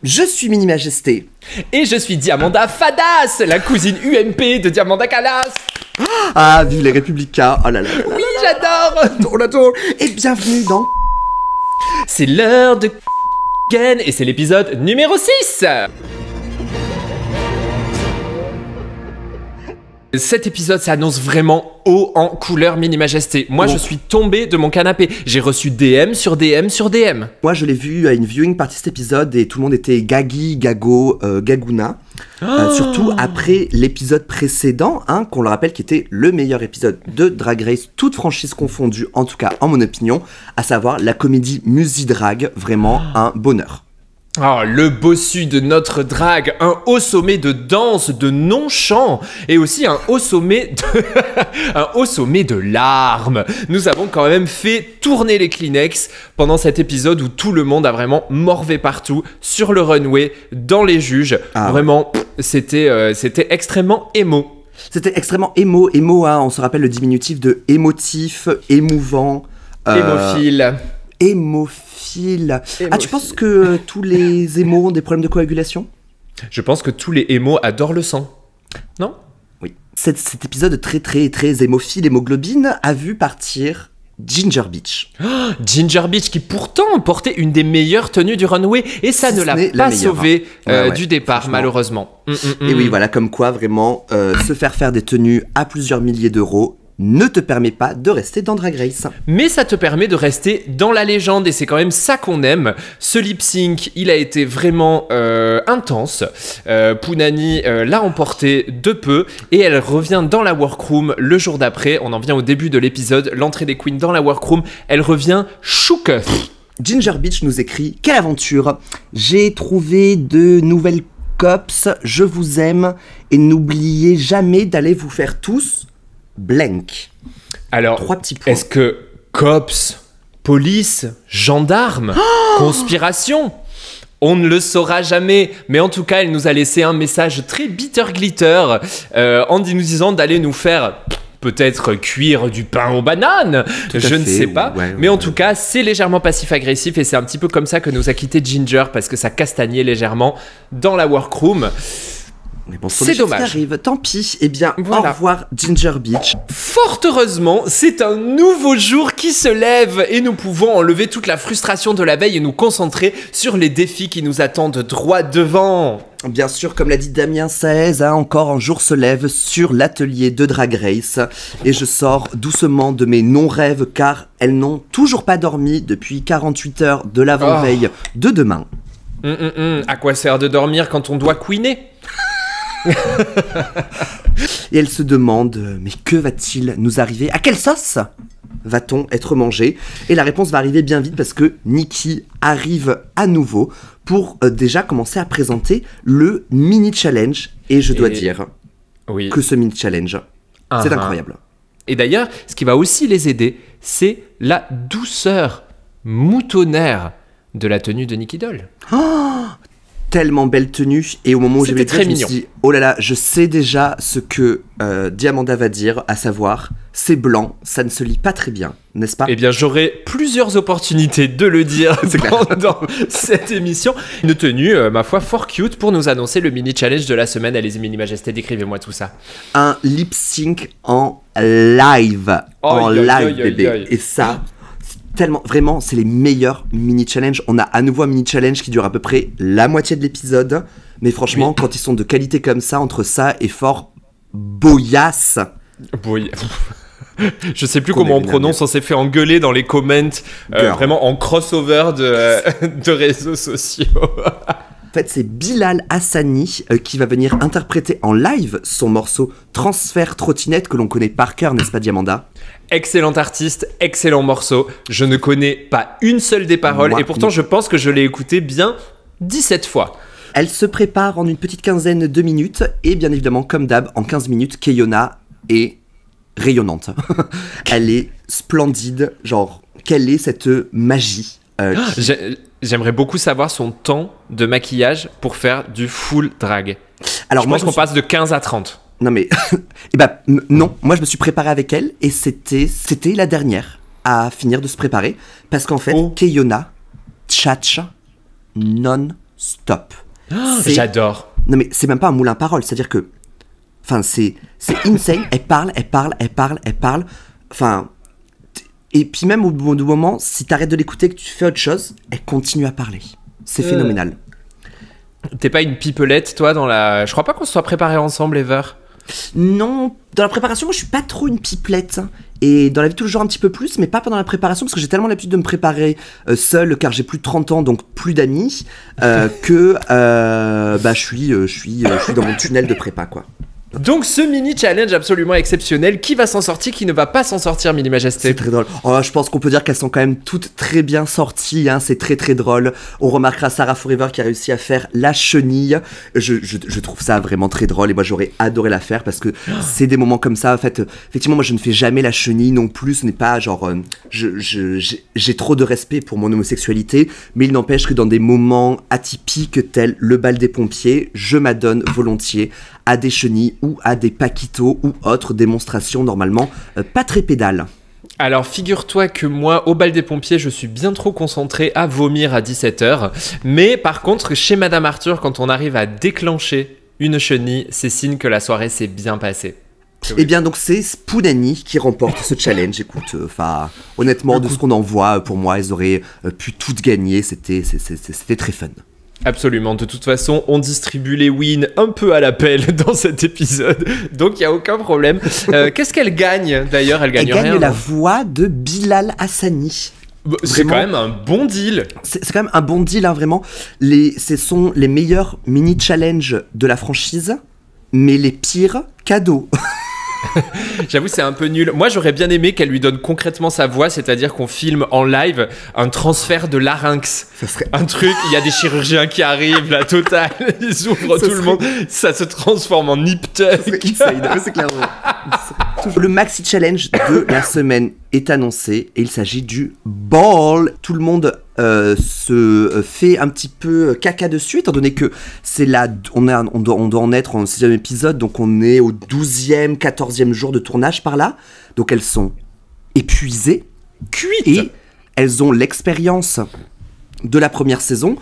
Je suis Mini Majesté. Et je suis Diamanda Fadas, la cousine UMP de Diamanda Calas. Ah, vive les Républicains. Oh là là. Oui, j'adore. On adore. Et bienvenue dans... C'est l'heure de Ken et c'est l'épisode numéro 6. Cet épisode s'annonce vraiment haut en couleur Mini Majesté. Moi, je suis tombé de mon canapé. J'ai reçu DM sur DM sur DM. Moi, je l'ai vu à une viewing party cet épisode et tout le monde était gagui, gago, gagouna. Surtout après l'épisode précédent, qu'on le rappelle, qui était le meilleur épisode de Drag Race, toute franchise confondue, en tout cas en mon opinion, à savoir la comédie Musi-Drag, vraiment un bonheur. Oh, le bossu de notre drague, un haut sommet de danse, de non-chant, et aussi un haut sommet de larmes. Nous avons quand même fait tourner les Kleenex pendant cet épisode où tout le monde a vraiment morvé partout, sur le runway, dans les juges. Vraiment, c'était extrêmement émo. C'était extrêmement émo, on se rappelle le diminutif de émotif, émouvant. Hémophile. Hémophile. Ah, tu penses que tous les émos ont des problèmes de coagulation ? Je pense que tous les émos adorent le sang. Non ? Oui. Cet épisode très hémophile, hémoglobine, a vu partir Ginger Beach. Oh, Ginger Beach qui pourtant portait une des meilleures tenues du runway et ça ne l'a pas sauvée du départ malheureusement. Et oui, voilà, comme quoi vraiment se faire des tenues à plusieurs milliers d'euros ne te permet pas de rester dans Drag Race. Mais ça te permet de rester dans la légende et c'est quand même ça qu'on aime. Ce lip sync, il a été vraiment intense. Pounani l'a emporté de peu et elle revient dans la workroom le jour d'après. On en vient au début de l'épisode, l'entrée des queens dans la workroom. Elle revient chouque. Ginger Beach nous écrit: quelle aventure! J'ai trouvé de nouvelles cops, je vous aime et n'oubliez jamais d'aller vous faire tous blank. Alors, 3 petits points. Est-ce que cops, police, gendarmes, conspiration? On ne le saura jamais, mais en tout cas, elle nous a laissé un message très bitter glitter en nous disant d'aller nous faire peut-être cuire du pain aux bananes, je ne sais pas, mais en tout cas, c'est légèrement passif-agressif et c'est un petit peu comme ça que nous a quitté Ginger parce que ça castagnait légèrement dans la workroom. Mais bon, c'est dommage. Arrive, tant pis. Eh bien, voilà. Au revoir Ginger Beach. Fort heureusement, c'est un nouveau jour qui se lève et nous pouvons enlever toute la frustration de la veille et nous concentrer sur les défis qui nous attendent droit devant. Bien sûr, comme l'a dit Damien Saez, encore un jour se lève sur l'atelier de Drag Race et je sors doucement de mes non-rêves car elles n'ont toujours pas dormi depuis 48 heures de l'avant-veille de demain. À quoi sert de dormir quand on doit queener ? Et elle se demande, mais que va-t-il nous arriver? À quelle sauce va-t-on être mangé? Et la réponse va arriver bien vite parce que Nikki arrive à nouveau pour déjà commencer à présenter le mini-challenge. Et je dois dire que ce mini-challenge, c'est incroyable. Et d'ailleurs, ce qui va aussi les aider, c'est la douceur moutonnaire de la tenue de Nikki Doll. Tellement belle tenue, et au moment où j'ai vu le très je me suis dit, oh là là, je sais déjà ce que Diamanda va dire, à savoir, c'est blanc, ça ne se lit pas très bien, n'est-ce pas? Eh bien, j'aurai plusieurs opportunités de le dire pendant cette émission. Une tenue, ma foi, fort cute pour nous annoncer le mini-challenge de la semaine. Allez-y, Mini Majesté, décrivez-moi tout ça. Un lip-sync en live, bébé, et ça... Tellement, vraiment, c'est les meilleurs mini-challenges. On a à nouveau un mini-challenge qui dure à peu près la moitié de l'épisode. Mais franchement, quand ils sont de qualité comme ça, entre ça et Fort Boyas. Je sais plus comment on prononce, on s'est fait engueuler dans les comments, vraiment en crossover de réseaux sociaux. En fait, c'est Bilal Hassani qui va venir interpréter en live son morceau Transfert Trottinette que l'on connaît par cœur, n'est-ce pas Diamanda? Excellent artiste, excellent morceau. Je ne connais pas une seule des paroles et pourtant je pense que je l'ai écouté bien 17 fois. Elle se prépare en une petite quinzaine de minutes et bien évidemment, comme d'hab, en 15 minutes, Keyona est rayonnante. Elle est splendide, genre, quelle est cette magie J'aimerais beaucoup savoir son temps de maquillage pour faire du full drag. Alors, je pense qu'on passe de 15 à 30. Non mais, non, moi je me suis préparé avec elle et c'était la dernière à finir de se préparer parce qu'en fait, Keyona tchatche non stop. J'adore. Non mais c'est même pas un moulin à paroles, c'est-à-dire que... Enfin, c'est insane, elle parle. Enfin... Et puis même au bout du moment, si t'arrêtes de l'écouter et que tu fais autre chose, elle continue à parler. C'est phénoménal. T'es pas une pipelette, toi, dans la... Je crois pas qu'on se soit préparés ensemble, Ever. Non, dans la préparation, moi je suis pas trop une pipelette. Et dans la vie, toujours un petit peu plus, mais pas pendant la préparation, parce que j'ai tellement l'habitude de me préparer seul, car j'ai plus de 30 ans, donc plus d'amis, que je suis dans mon tunnel de prépa, quoi. Donc ce mini challenge absolument exceptionnel, qui va s'en sortir, qui ne va pas s'en sortir, Mini Majesté? C'est très drôle. Oh, je pense qu'on peut dire qu'elles sont quand même toutes très bien sorties, hein. C'est très très drôle. On remarquera Sarah Forever qui a réussi à faire la chenille. Je trouve ça vraiment très drôle et moi j'aurais adoré la faire parce que c'est des moments comme ça. En fait, effectivement, moi je ne fais jamais la chenille non plus. Ce n'est pas genre j'ai trop de respect pour mon homosexualité, mais il n'empêche que dans des moments atypiques tels le bal des pompiers, je m'adonne volontiers à des chenilles ou à des paquitos ou autres démonstrations normalement pas très pédales. Alors figure-toi que moi, au bal des pompiers, je suis bien trop concentré à vomir à 17h. Mais par contre, chez Madame Arthur, quand on arrive à déclencher une chenille, c'est signe que la soirée s'est bien passée. Eh bien donc c'est Spoonani qui remporte ce challenge. Écoute, honnêtement, de ce qu'on en voit, pour moi, elles auraient pu toutes gagner. C'était très fun. Absolument, de toute façon, on distribue les wins un peu à l'appel dans cet épisode, donc il n'y a aucun problème. Qu'est-ce qu'elle gagne d'ailleurs? Elle gagne rien. Elle gagne la voix de Bilal Hassani. C'est quand même un bon deal. C'est quand même un bon deal, hein, vraiment. Ce sont les meilleurs mini-challenges de la franchise, mais les pires cadeaux. J'avoue, c'est un peu nul. Moi, j'aurais bien aimé qu'elle lui donne concrètement sa voix, c'est-à-dire qu'on filme en live un transfert de larynx. Ça serait un truc, il y a des chirurgiens qui arrivent, la totale, ils ouvrent tout le monde, ça se transforme en nip-tuck. C'est clairement. Le maxi challenge de la semaine est annoncé et il s'agit du ball. Tout le monde se fait un petit peu caca dessus, étant donné que c'est là, on doit en être en 6e épisode, donc on est au 12e, 14e jour de tournage par là. Donc elles sont épuisées, cuites, et elles ont l'expérience de la première saison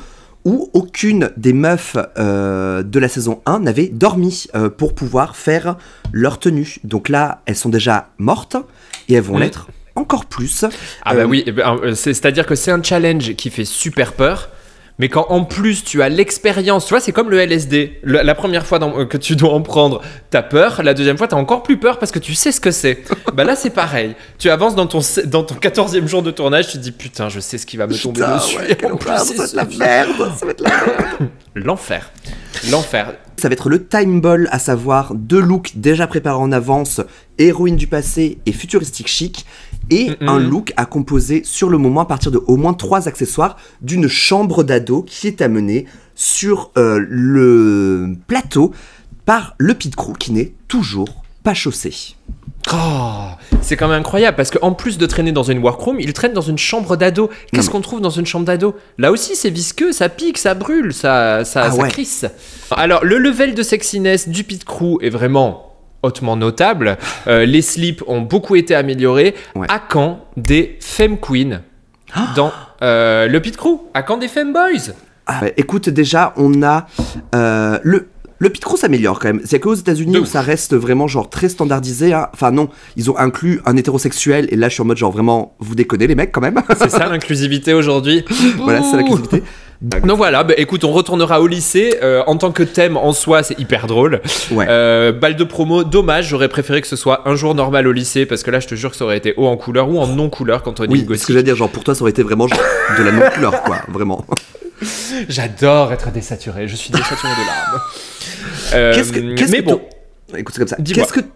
où aucune des meufs de la saison 1 n'avait dormi pour pouvoir faire leur tenue. Donc là, elles sont déjà mortes et elles vont l'être encore plus. Ah bah oui, c'est-à-dire que c'est un challenge qui fait super peur, mais quand en plus tu as l'expérience, tu vois, c'est comme le LSD. La première fois que tu dois en prendre, t'as peur. La deuxième fois, t'as encore plus peur parce que tu sais ce que c'est. Bah là, c'est pareil. Tu avances dans ton 14e jour de tournage, tu te dis putain, je sais ce qui va me tomber dessus. Ouais, ça va être la merde. Ça va être la merde. L'enfer. Ça va être le time ball, à savoir 2 looks déjà préparés en avance, héroïne du passé et futuristique chic, et un look à composer sur le moment à partir de au moins 3 accessoires d'une chambre d'ado qui est amenée sur le plateau par le Pit Crew qui n'est toujours pas chaussé. Oh, c'est quand même incroyable parce qu'en plus de traîner dans une workroom, il traîne dans une chambre d'ado. Qu'est-ce qu'on trouve dans une chambre d'ado? Là aussi, c'est visqueux, ça pique, ça brûle, ça crisse. Alors, le level de sexiness du Pit Crew est vraiment hautement notable. Les slips ont beaucoup été améliorés. Ouais. À quand des femme queens dans le Pit Crew? À quand des femme boys? Écoute, déjà, on a le Pit Crew s'améliore quand même. C'est qu'aux États-Unis où ça reste vraiment genre très standardisé. Hein. Enfin non, ils ont inclus un hétérosexuel et là je suis en mode genre vraiment vous déconnez les mecs quand même. C'est ça l'inclusivité aujourd'hui. Voilà, c'est l'inclusivité. Donc voilà, bah, écoute, on retournera au lycée. En tant que thème en soi, c'est hyper drôle. Ouais. Balle de promo, dommage, j'aurais préféré que ce soit un jour normal au lycée parce que là, je te jure que ça aurait été haut en couleur ou en non-couleur quand on dit gothique. Ce que j'allais dire, genre pour toi, ça aurait été vraiment genre, de la non-couleur, quoi, vraiment. J'adore être désaturé, je suis désaturé de larmes. Mais bon, écoute, c'est comme ça.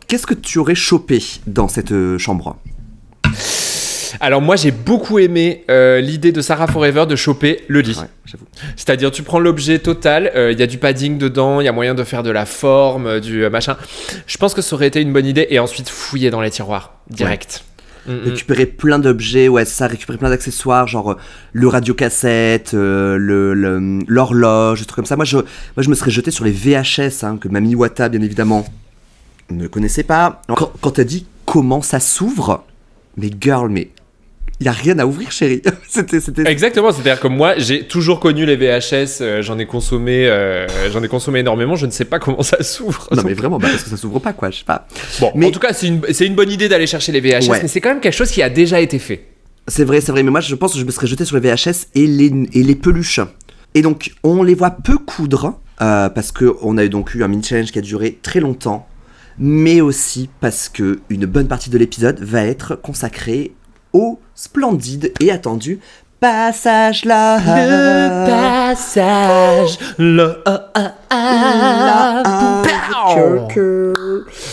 Qu'est-ce que tu aurais chopé dans cette chambre? Alors moi j'ai beaucoup aimé l'idée de Sarah Forever de choper le lit. Ouais, j'avoue. C'est-à-dire tu prends l'objet total, il y a du padding dedans, il y a moyen de faire de la forme, du machin. Je pense que ça aurait été une bonne idée et ensuite fouiller dans les tiroirs direct. Ouais. Récupérer plein d'objets, récupérer plein d'accessoires, genre le radiocassette, l'horloge, des trucs comme ça. Moi, je me serais jeté sur les VHS, hein, que Mami Wata, bien évidemment, ne connaissait pas. Quand t'as dit comment ça s'ouvre, mais girl, mais il y a rien à ouvrir, chérie. C'était. Exactement, c'est-à-dire que moi, j'ai toujours connu les VHS, j'en ai consommé énormément, je ne sais pas comment ça s'ouvre. Non, mais vraiment, parce que ça s'ouvre pas, quoi, je sais pas. Bon, mais... en tout cas, c'est une bonne idée d'aller chercher les VHS, mais c'est quand même quelque chose qui a déjà été fait. C'est vrai, mais moi, je pense que je me serais jeté sur les VHS et les peluches. Et donc, on les voit peu coudre, parce qu'on a donc eu un mini-challenge qui a duré très longtemps, mais aussi parce que une bonne partie de l'épisode va être consacrée au splendide et attendu passage là. Le passage là.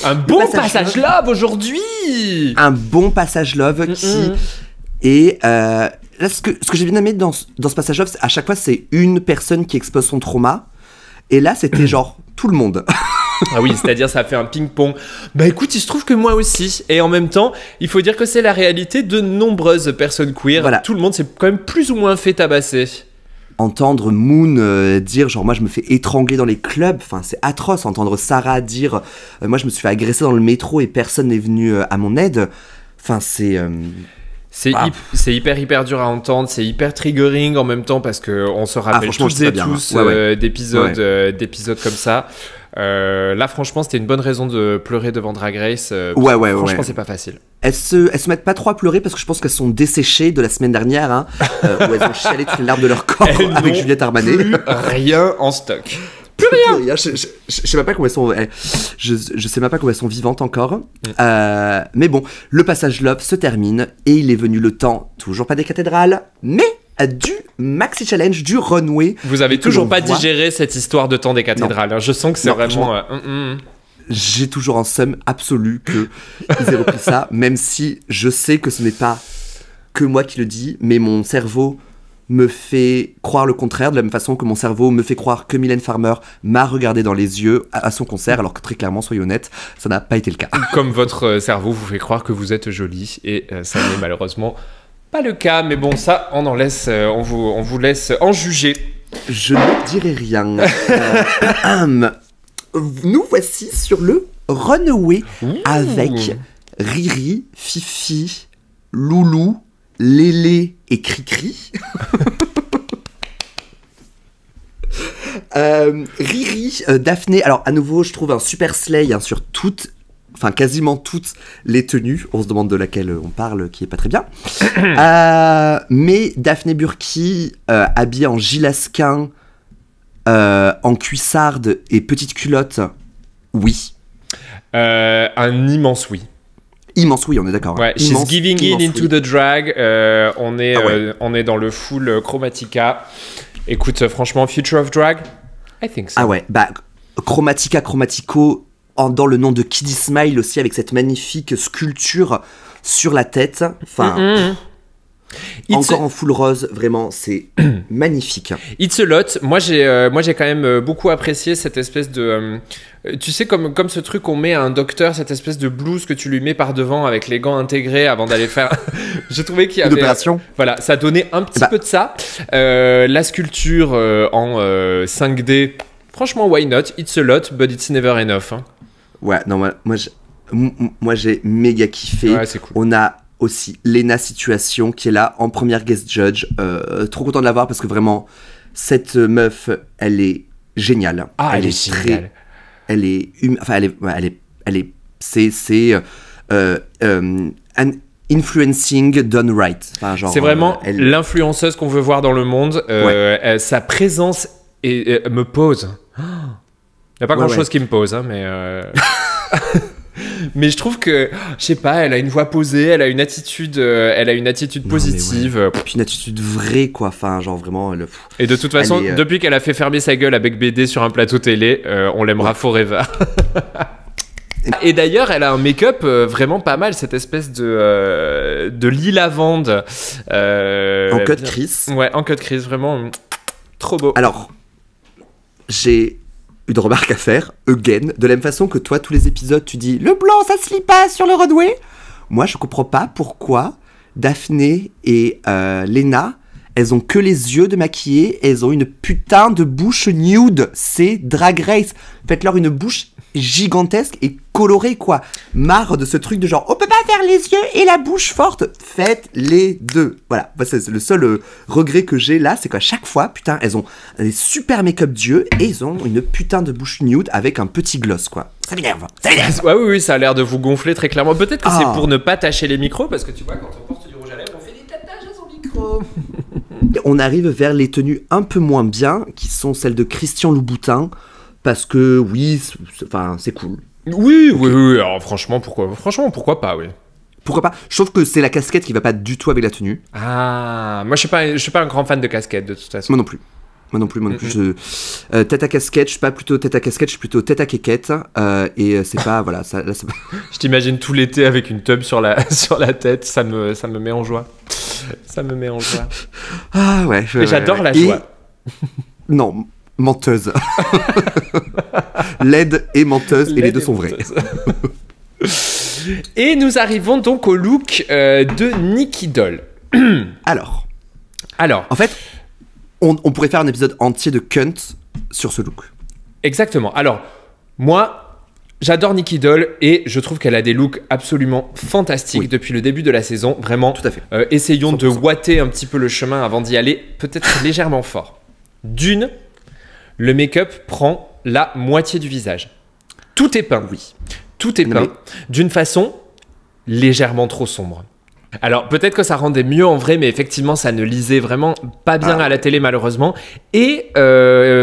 Un bon passage love aujourd'hui. Un bon passage love qui est... là, ce que j'ai bien aimé dans ce passage love, à chaque fois, c'est une personne qui expose son trauma. Et là, c'était genre tout le monde. Ah oui, c'est-à-dire ça fait un ping-pong. Bah écoute, il se trouve que moi aussi. Et en même temps, il faut dire que c'est la réalité de nombreuses personnes queer. Voilà. Tout le monde s'est quand même plus ou moins fait tabasser. Entendre Moon dire genre moi je me fais étrangler dans les clubs, enfin c'est atroce. Entendre Sarah dire moi je me suis fait agresser dans le métro et personne n'est venu à mon aide. Enfin c'est... C'est hyper dur à entendre, c'est hyper triggering en même temps parce qu'on se rappelle toutes et tous d'épisodes comme ça. Là, franchement, c'était une bonne raison de pleurer devant Drag Race. Franchement, c'est pas facile. Elles se mettent pas trop à pleurer parce que je pense qu'elles sont desséchées de la semaine dernière, hein, où elles ont chialé toutes les larmes de leur corps avec Juliette Armanet. Plus rien en stock. Plus rien. Je sais même pas comment elles sont. Je sais même pas comment elles sont vivantes encore. Mais bon, le passage love se termine et il est venu le temps, toujours pas des cathédrales, mais du maxi challenge, du runway. Vous avez toujours pas digéré cette histoire de temps des cathédrales. Hein. Je sens que c'est vraiment. J'ai toujours un seum absolu qu'ils aient repris ça, même si je sais que ce n'est pas que moi qui le dis, mais mon cerveau me fait croire le contraire, de la même façon que mon cerveau me fait croire que Mylène Farmer m'a regardé dans les yeux à son concert, alors que très clairement, soyons honnêtes, ça n'a pas été le cas. Comme votre cerveau vous fait croire que vous êtes jolie, et ça n'est malheureusement pas le cas, mais bon, ça, on vous laisse en juger. Je ne dirai rien. Nous voici sur le runway avec Riri, Fifi, Loulou, Lélé et Cricri. Riri, Daphné, alors à nouveau je trouve un super slay sur quasiment toutes les tenues, on se demande de laquelle on parle qui est pas très bien. Mais Daphné Burki habillée en gilasquin, en cuissarde et petite culotte, oui. Un immense oui. Immense oui, on est d'accord. Ouais, she's giving in into the drag. On est dans le full Chromatica. Écoute, franchement, Future of Drag, I think so. Ah ouais, Chromatica, Chromatico, dans le nom de Kiddy Smile aussi, avec cette magnifique sculpture sur la tête. Enfin, encore en full rose, vraiment, c'est magnifique. It's a lot. Moi, j'ai quand même beaucoup apprécié cette espèce de... tu sais, comme ce truc qu'on met à un docteur, cette espèce de blouse que tu lui mets par devant avec les gants intégrés avant d'aller faire... J'ai trouvé qu'il y avait... L'opération. Voilà, ça donnait un petit peu de ça. La sculpture en 5D, franchement, why not? It's a lot, but it's never enough. Hein. Ouais, non, moi j'ai méga kiffé. Ouais, c'est cool. On a aussi Lena Situation qui est là en première guest judge. Trop content de la voir parce que vraiment, cette meuf, elle est géniale. Ah, elle est géniale. Elle est... C'est an influencing done right. Enfin, genre, c'est vraiment l'influenceuse qu'on veut voir dans le monde. Sa présence me pose. Il n'y a pas grand-chose qui me pose, hein, mais... Mais je trouve que, je sais pas, elle a une voix posée, elle a une attitude positive. Et puis une attitude vraie, quoi. Enfin, genre vraiment... Et de toute façon, depuis qu'elle a fait fermer sa gueule avec BD sur un plateau télé, on l'aimera forever. Et d'ailleurs, elle a un make-up vraiment pas mal, cette espèce de lit lavande. En cut crease. Ouais, en cut crease, vraiment trop beau. Alors, j'ai une remarque à faire, again, de la même façon que toi, tous les épisodes, tu dis « Le blanc, ça se lit pas sur le runway !» Moi, je comprends pas pourquoi Daphné et Lena, elles ont que les yeux de maquillés, et elles ont une putain de bouche nude. C'est Drag Race. Faites-leur une bouche gigantesque et colorée, quoi. Marre de ce truc de genre, on peut pas faire les yeux et la bouche forte. Faites les deux. Voilà, c'est le seul regret que j'ai là, c'est qu'à chaque fois, putain, elles ont des super make-up d'yeux et ils ont une putain de bouche nude avec un petit gloss, quoi. Ça m'énerve. Ouais, oui, ça a l'air de vous gonfler très clairement. Peut-être que c'est pour ne pas tacher les micros, parce que tu vois, quand on porte du rouge à lèvres, on fait des tatages à son micro. On arrive vers les tenues un peu moins bien, qui sont celles de Christian Louboutin, parce que oui, c'est cool. Oui. Alors franchement, pourquoi pas, oui. Pourquoi pas? Je trouve que c'est la casquette qui va pas du tout avec la tenue. Ah, moi je suis pas un grand fan de casquette de toute façon. Moi non plus. Tête à casquette, je suis pas plutôt tête à casquette, je suis plutôt tête à quéquette. Et c'est pas, voilà, ça, là, c'est pas... Je t'imagine tout l'été avec une tub sur la tête, ça me met en joie. Ça me met en joie. Ah ouais. Et j'adore la joie. Non, menteuse. Laide et menteuse, et les deux sont vrais. Et nous arrivons donc au look de Nicky Doll. Alors. En fait, on pourrait faire un épisode entier de Cunt sur ce look. Exactement. Alors, moi, j'adore Nicky Doll et je trouve qu'elle a des looks absolument fantastiques depuis le début de la saison. Vraiment, tout à fait. Essayons 100%. de ouater un petit peu le chemin avant d'y aller, peut-être légèrement fort. D'une, le make-up prend la moitié du visage. Tout est peint. Oui. Tout est peint d'une façon légèrement trop sombre. Alors, peut-être que ça rendait mieux en vrai, mais effectivement, ça ne lisait vraiment pas bien à la télé, malheureusement. Et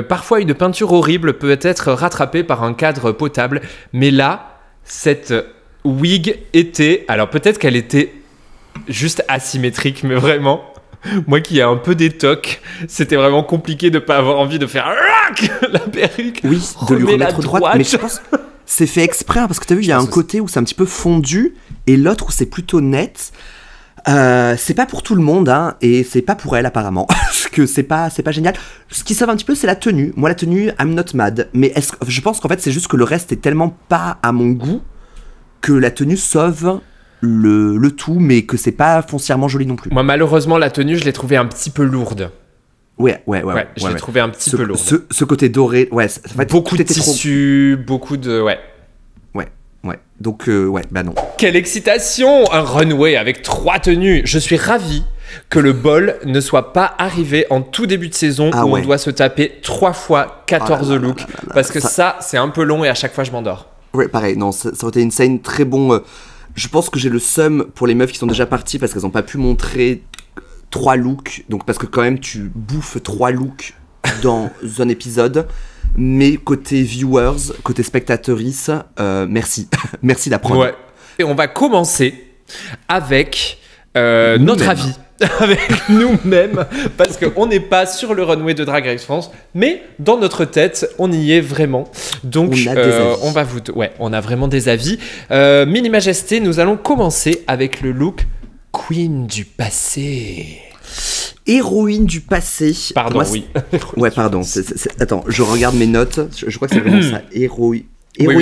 parfois, une peinture horrible peut être rattrapée par un cadre potable. Mais là, cette wig était... Alors, peut-être qu'elle était juste asymétrique, mais vraiment... Moi qui ai un peu des tocs, c'était vraiment compliqué de ne pas avoir envie de faire la perruque. Oui, de lui remettre droite. Mais je pense c'est fait exprès, parce que tu as vu, il y a un côté où c'est un petit peu fondu, et l'autre où c'est plutôt net. C'est pas pour tout le monde, hein, et c'est pas pour elle apparemment, parce que c'est pas génial. Ce qui sauve un petit peu, c'est la tenue. Moi, la tenue, I'm not mad, mais je pense qu'en fait, c'est juste que le reste est tellement pas à mon goût que la tenue sauve le tout, mais que c'est pas foncièrement joli non plus. Moi, malheureusement, la tenue, je l'ai trouvée un petit peu lourde. Ouais. Je l'ai trouvée un petit peu lourde. Ce côté doré, en fait, beaucoup de tissu, beaucoup de... Ouais. Donc, bah non. Quelle excitation! Un runway avec 3 tenues. Je suis ravi que le bol ne soit pas arrivé en tout début de saison où on doit se taper 3 fois 14 looks. Parce que ça, c'est un peu long et à chaque fois, je m'endors. Ouais, pareil. Non, ça aurait été une scène très bon. Je pense que j'ai le seum pour les meufs qui sont déjà parties parce qu'elles n'ont pas pu montrer 3 looks. Donc, parce que quand même, tu bouffes 3 looks dans un épisode. Mais côté viewers, côté spectatrices, merci. Merci d'apprendre. Ouais. Et on va commencer avec notre avis. Avec nous-mêmes. Parce qu'on n'est pas sur le runway de Drag Race France. Mais dans notre tête, on y est vraiment. Donc, on va on a vraiment des avis. Mini Majesté, nous allons commencer avec le look Queen du passé. Héroïne du passé. Pardon, oui. Ouais, pardon. Attends, je regarde mes notes. Je crois que c'est vraiment ça. Héroïne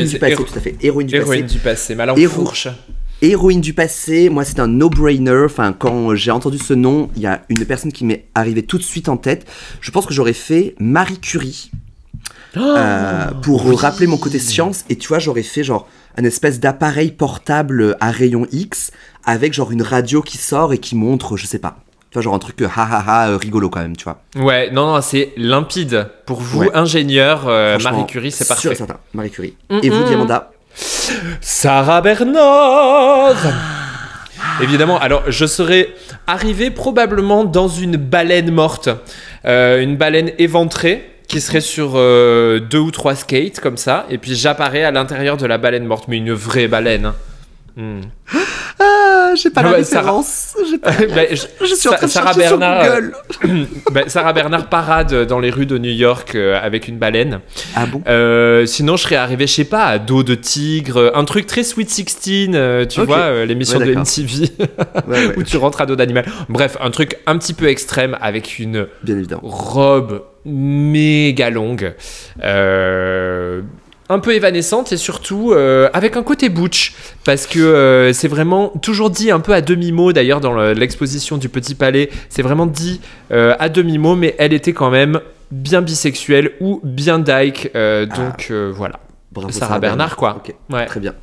du passé, tout à fait. Héroïne du passé. Ma langue fourche. Héroïne du passé, moi c'est un no-brainer. Enfin, quand j'ai entendu ce nom, il y a une personne qui m'est arrivée tout de suite en tête. Je pense que j'aurais fait Marie Curie. Pour rappeler mon côté science. Et tu vois, j'aurais fait genre un espèce d'appareil portable à rayon X avec genre une radio qui sort et qui montre, je sais pas. Tu vois, genre un truc rigolo quand même, tu vois. Ouais, non, c'est limpide. Pour vous, ingénieur, Marie Curie, c'est parfait. Sûr et certain, Marie Curie. Et vous, Diamanda? Sarah Bernard. Évidemment, alors je serais arrivé probablement dans une baleine morte. Une baleine éventrée qui serait sur 2 ou 3 skates, comme ça. Et puis j'apparais à l'intérieur de la baleine morte, mais une vraie baleine. J'ai pas la référence. Je suis en train de Sarah chercher Bernard, sur Google. Sarah Bernard parade dans les rues de New York avec une baleine. Ah bon? Sinon, je serais arrivé, je sais pas, à dos de tigre, un truc très Sweet 16, tu vois, l'émission de MTV, où tu rentres à dos d'animal. Bref, un truc un petit peu extrême avec une robe méga longue. un peu évanescente et surtout avec un côté butch, parce que c'est vraiment toujours dit un peu à demi-mot, d'ailleurs dans l'exposition du Petit Palais, c'est vraiment dit à demi-mot, mais elle était quand même bien bisexuelle ou bien dyke, donc voilà. Bravo, Sarah Bernard, quoi. Ok, Ouais. très bien.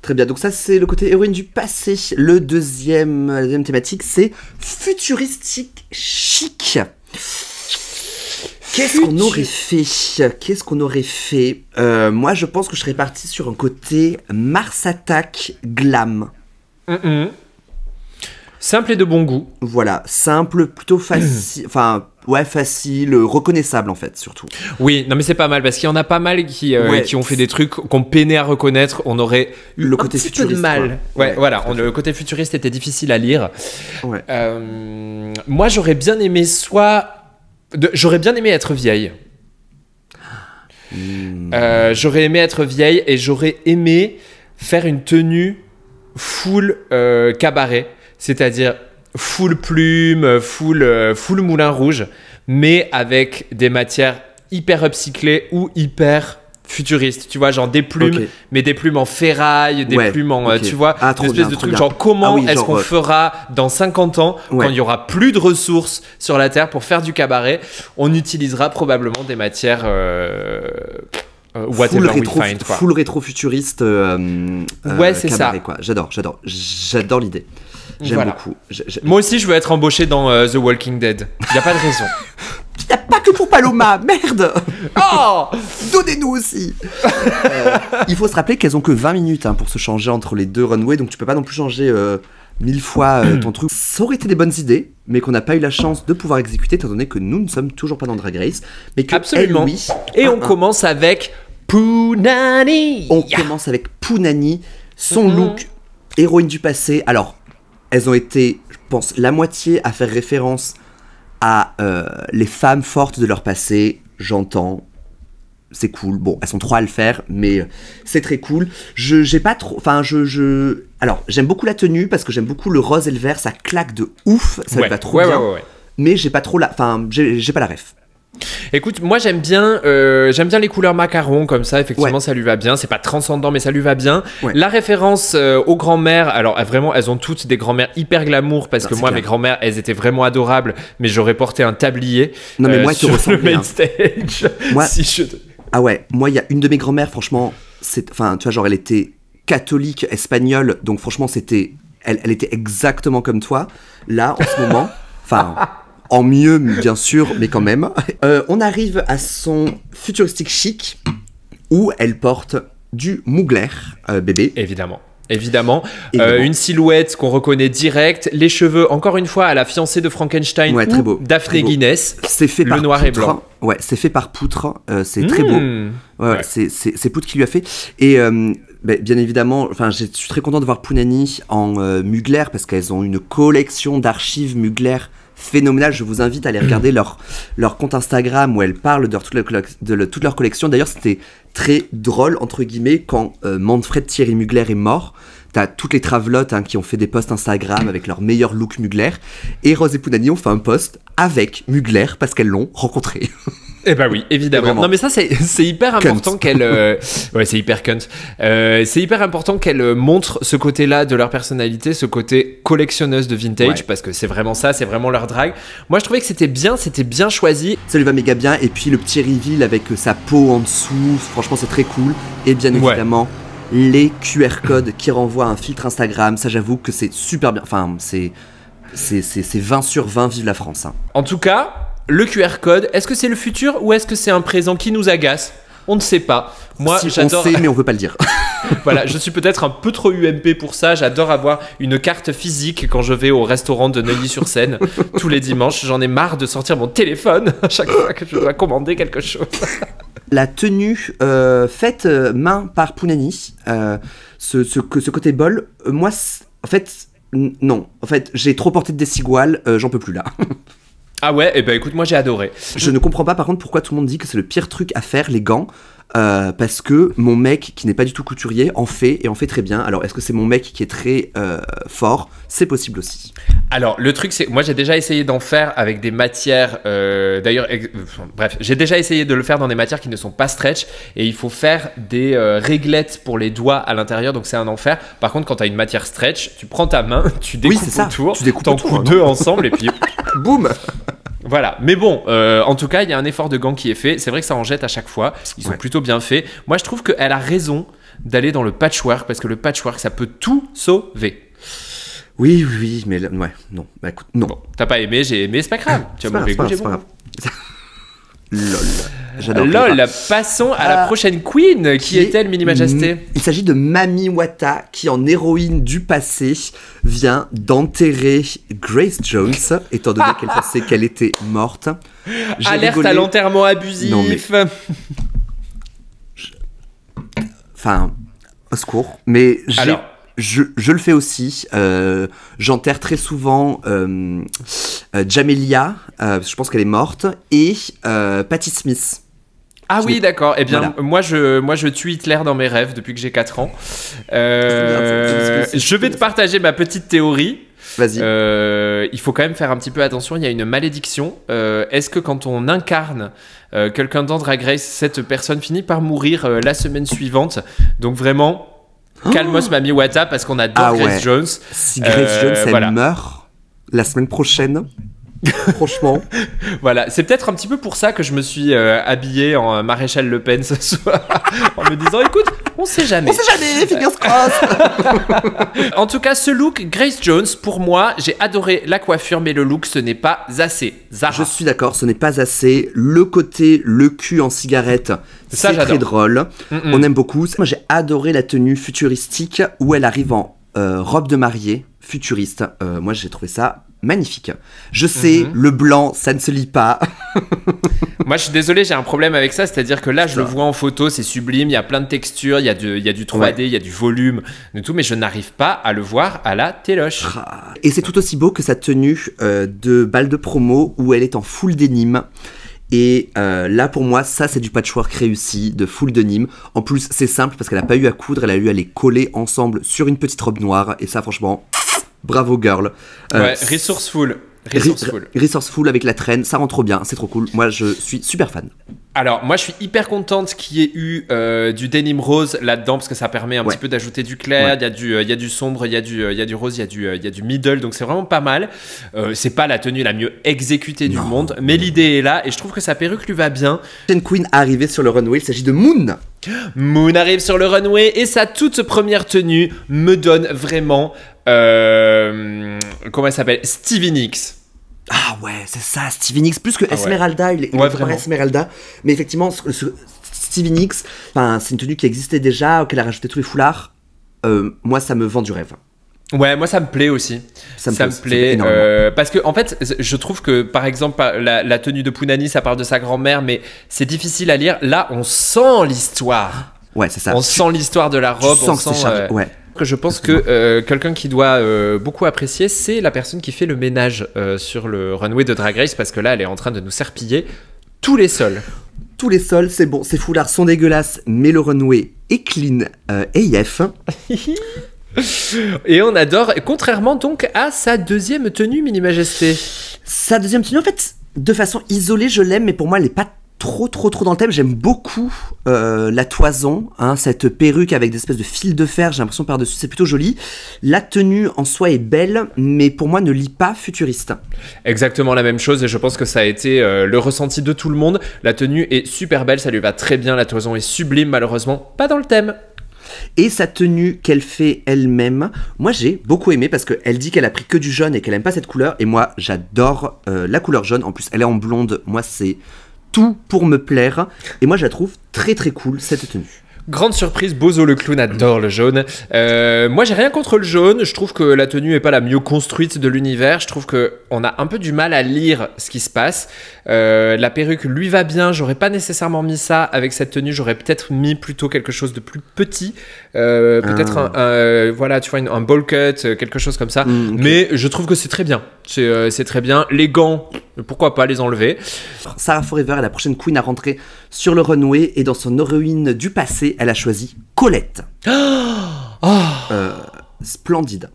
Très bien, donc ça c'est le côté héroïne du passé. La deuxième thématique, c'est futuristique chic. Qu'est-ce qu'on aurait fait Moi, je pense que je serais parti sur un côté Mars Attack glam. Simple et de bon goût. Voilà, simple, plutôt facile, enfin, ouais, facile, reconnaissable en fait, surtout. Oui, non mais c'est pas mal, parce qu'il y en a pas mal qui ont fait des trucs qu'on peinait à reconnaître, on aurait eu Le côté un petit peu de futuriste, mal. quoi. Ouais, Ouais, voilà, le côté futuriste était difficile à lire. Ouais. Moi, j'aurais bien aimé j'aurais bien aimé être vieille. J'aurais aimé être vieille et j'aurais aimé faire une tenue full cabaret, c'est-à-dire full plume, full moulin rouge, mais avec des matières hyper upcyclées ou hyper futuristes, tu vois, genre des plumes, Ok. mais des plumes en ferraille, des Ouais, plumes en, ok. tu vois, Ah, une trop espèce bien, de trop truc, bien. genre comment Ah oui, est-ce genre, qu'on fera dans 50 ans, Ouais. quand il y aura plus de ressources sur la Terre pour faire du cabaret, on utilisera probablement des matières whatever we find, quoi. Full rétro-futuriste. Ouais, c'est cabaret, ça. quoi. J'adore l'idée. J'aime Voilà. beaucoup. Moi aussi, je veux être embauché dans The Walking Dead. Il n'y a pas de raison. Il n'y a pas que pour Paloma, merde. Oh Donnez-nous aussi. Il faut se rappeler qu'elles ont que 20 minutes pour se changer entre les deux runways, donc tu peux pas non plus changer 1000 fois ton truc. Ça aurait été des bonnes idées, mais qu'on n'a pas eu la chance de pouvoir exécuter, étant donné que nous ne sommes toujours pas dans Drag Race. Mais que Absolument. elles, oui. Et on commence avec Punani. On commence avec Punani, son look héroïne du passé. Alors, elles ont été, je pense, la moitié à faire référence à les femmes fortes de leur passé. J'entends, c'est cool. Bon, elles sont trois à le faire, mais c'est très cool. J'ai pas trop, enfin, alors, j'aime beaucoup la tenue parce que j'aime beaucoup le rose et le vert. Ça claque de ouf, ça me va trop bien. Ouais. Mais j'ai pas trop la, enfin, j'ai pas la ref. Écoute, moi j'aime bien les couleurs macarons comme ça, effectivement. Ouais. Ça lui va bien, c'est pas transcendant mais ça lui va bien. Ouais. La référence aux grand-mères, alors vraiment elles ont toutes des grand-mères hyper glamour, parce Non, que c'est moi clair. mes grand-mères elles étaient vraiment adorables, mais j'aurais porté un tablier Non, mais moi, elles te sur le ressemblaient, main hein. stage. Moi- Si je... Ah ouais, moi il y a une de mes grand-mères, franchement, enfin tu vois, genre elle était catholique espagnole, donc franchement elle était exactement comme toi. Là en ce moment, enfin en mieux bien sûr, mais quand même. On arrive à son futuristique chic où elle porte du Mugler bébé. Évidemment. Évidemment. Une silhouette qu'on reconnaît direct, les cheveux, encore une fois, à la fiancée de Frankenstein, Ouais, ou très beau, Daphné très beau. Guinness. C'est fait Le par noir et Poutre. blanc. Ouais, c'est fait par Poutre. C'est très beau. Ouais. Ouais. C'est Poutre qui lui a fait. Et bien évidemment, enfin, je suis très content de voir Punani en Mugler parce qu'elles ont une collection d'archives Mugler phénoménale. Je vous invite à aller regarder leur compte Instagram où elles parlent de toute leur collection. D'ailleurs, c'était très drôle, entre guillemets, quand Manfred Thierry Mugler est mort. T'as toutes les travelottes qui ont fait des posts Instagram avec leur meilleur look Mugler. Et Rose et Punani ont fait un post avec Mugler parce qu'elles l'ont rencontré. Eh ben oui, évidemment. Vraiment. Non mais ça c'est hyper important qu'elle ouais, c'est hyper cunt. C'est hyper important qu'elle montre ce côté-là de leur personnalité, ce côté collectionneuse de vintage, Ouais. parce que c'est vraiment ça, c'est vraiment leur drag. Moi je trouvais que c'était bien choisi. Ça lui va méga bien. Et puis le petit reveal avec sa peau en dessous, franchement c'est très cool. Et bien Ouais. évidemment, les QR codes qui renvoient à un filtre Instagram, ça j'avoue que c'est super bien. Enfin, c'est 20 sur 20, vive la France. En tout cas, le QR code, est-ce que c'est le futur ou est-ce que c'est un présent qui nous agace ? On ne sait pas. Moi, Si, j'adore. on sait, mais on veut pas le dire. Voilà, je suis peut-être un peu trop UMP pour ça. J'adore avoir une carte physique quand je vais au restaurant de Neuilly-sur-Seine tous les dimanches. J'en ai marre de sortir mon téléphone à chaque fois que je dois commander quelque chose. La tenue faite main par Punani, ce côté bol, moi, en fait, non. En fait, j'ai trop porté de desigual, j'en peux plus là. Ah ouais, et ben écoute, moi j'ai adoré. Je ne comprends pas par contre pourquoi tout le monde dit que c'est le pire truc à faire, les gants. Parce que mon mec, qui n'est pas du tout couturier, en fait et en fait très bien. Alors, est-ce que c'est mon mec qui est très fort? C'est possible aussi. Alors, le truc, c'est moi j'ai déjà essayé d'en faire avec des matières. D'ailleurs, bref, j'ai déjà essayé de le faire dans des matières qui ne sont pas stretch. Et il faut faire des réglettes pour les doigts à l'intérieur. Donc, c'est un enfer. Par contre, quand tu as une matière stretch, tu prends ta main, tu découpes autour, t'en coupes deux ensemble et puis boum. Voilà, mais bon, en tout cas, il y a un effort de gants qui est fait. C'est vrai que ça en jette à chaque fois. Ils sont plutôt bien faits. Moi, je trouve qu'elle a raison d'aller dans le patchwork parce que le patchwork, ça peut tout sauver. Oui, mais ouais, non. Bah écoute, non. Bon, t'as pas aimé, j'ai aimé, c'est pas grave. Tu as mauvais goût, j'ai bon. Lol. J'adore. Lol, passons à la prochaine queen. Qui est-elle, Mini Majesté? Il s'agit de Mami Wata, qui en héroïne du passé vient d'enterrer Grace Jones, étant donné qu'elle pensait qu'elle était morte. Alerte à l'enterrement abusif. Non, mais... Enfin, au secours. Mais je le fais aussi. J'enterre très souvent Jamelia, je pense qu'elle est morte, et Patti Smith. Ah oui, d'accord. Eh bien, voilà. moi, je tue Hitler dans mes rêves depuis que j'ai 4 ans. Je vais te partager ma petite théorie. Vas-y. Il faut quand même faire un petit peu attention. Il y a une malédiction. Est-ce que quand on incarne quelqu'un dans Drag Race, cette personne finit par mourir la semaine suivante? Donc vraiment, calmos Mami Wata, parce qu'on adore Grace Jones. Si Grace Jones, elle meurt la semaine prochaine... Franchement. Voilà, c'est peut-être un petit peu pour ça que je me suis habillé en Maréchal Le Pen ce soir, en me disant, écoute, on sait jamais. On sait jamais, fingers crossed. En tout cas, ce look, Grace Jones, pour moi, j'ai adoré la coiffure, mais le look, ce n'est pas assez. Zara. Je suis d'accord, ce n'est pas assez. Le côté, le cul en cigarette, c'est très drôle. On aime beaucoup. Moi, j'ai adoré la tenue futuristique où elle arrive en robe de mariée futuriste. Moi, j'ai trouvé ça magnifique. Je sais, le blanc, ça ne se lit pas. Moi, je suis désolé, j'ai un problème avec ça. C'est-à-dire que là, je le vois en photo, c'est sublime. Il y a plein de textures, il y a du 3D, il y a du volume, de tout. Mais je n'arrive pas à le voir à la téloche. Et c'est tout aussi beau que sa tenue de balle de promo où elle est en full denim. Et là, pour moi, ça, c'est du patchwork réussi, de full denim. En plus, c'est simple parce qu'elle n'a pas eu à coudre, elle a eu à les coller ensemble sur une petite robe noire. Et ça, franchement... Bravo girl. Resourceful. Resourceful avec la traîne, ça rend trop bien, c'est trop cool. Moi, je suis super fan. Alors, moi, je suis hyper contente qu'il y ait eu du denim rose là-dedans parce que ça permet un petit peu d'ajouter du clair. Il y a du sombre, il y a du rose, il y a du middle, donc c'est vraiment pas mal. C'est pas la tenue la mieux exécutée du monde, mais l'idée est là et je trouve que sa perruque lui va bien. Une queen arrivée sur le runway, il s'agit de Moon. Moon arrive sur le runway et sa toute première tenue me donne vraiment comment elle s'appelle, Stevie Nicks. Ah ouais, c'est ça, Stevie Nicks, plus que Esmeralda, il est vraiment Esmeralda, mais effectivement, Stevie Nicks, c'est une tenue qui existait déjà, auquel elle a rajouté tous les foulards. Moi, ça me vend du rêve. Ouais, moi ça me plaît aussi. Ça me plaît parce que en fait, je trouve que par exemple la tenue de Punani, ça parle de sa grand-mère, mais c'est difficile à lire. Là, on sent l'histoire. Ouais, c'est ça. On sent l'histoire de la robe. On sent ouais. Je pense que quelqu'un qui doit beaucoup apprécier, c'est la personne qui fait le ménage sur le runway de Drag Race, parce que là, elle est en train de nous serpiller tous les sols. Tous les sols, c'est bon. Ces foulards sont dégueulasses, mais le runway est clean AF. Et on adore, contrairement donc à sa deuxième tenue, Mini Majesté. Sa deuxième tenue, en fait, de façon isolée, je l'aime, mais pour moi, elle n'est pas trop dans le thème. J'aime beaucoup la toison, cette perruque avec des espèces de fils de fer, j'ai l'impression par-dessus, c'est plutôt joli. La tenue en soi est belle, mais pour moi ne lit pas futuriste. Exactement la même chose, et je pense que ça a été le ressenti de tout le monde. La tenue est super belle, ça lui va très bien, la toison est sublime, malheureusement pas dans le thème. Et sa tenue qu'elle fait elle-même, moi j'ai beaucoup aimé parce qu'elle dit qu'elle a pris que du jaune et qu'elle aime pas cette couleur, et moi j'adore la couleur jaune. En plus elle est en blonde, moi c'est tout pour me plaire, et moi je la trouve très cool cette tenue. Grande surprise, Bozo le clown adore le jaune. Moi j'ai rien contre le jaune, je trouve que la tenue est pas la mieux construite de l'univers, je trouve qu'on a un peu du mal à lire ce qui se passe. La perruque lui va bien, j'aurais pas nécessairement mis ça avec cette tenue, j'aurais peut-être mis plutôt quelque chose de plus petit, peut-être voilà, tu vois, un bowl cut, quelque chose comme ça, okay. Mais je trouve que c'est très bien. c'est très bien. Les gants, pourquoi pas les enlever. Sarah Forever est la prochaine queen à rentrer sur le runway et dans son héroïne du passé, elle a choisi Colette. Splendide.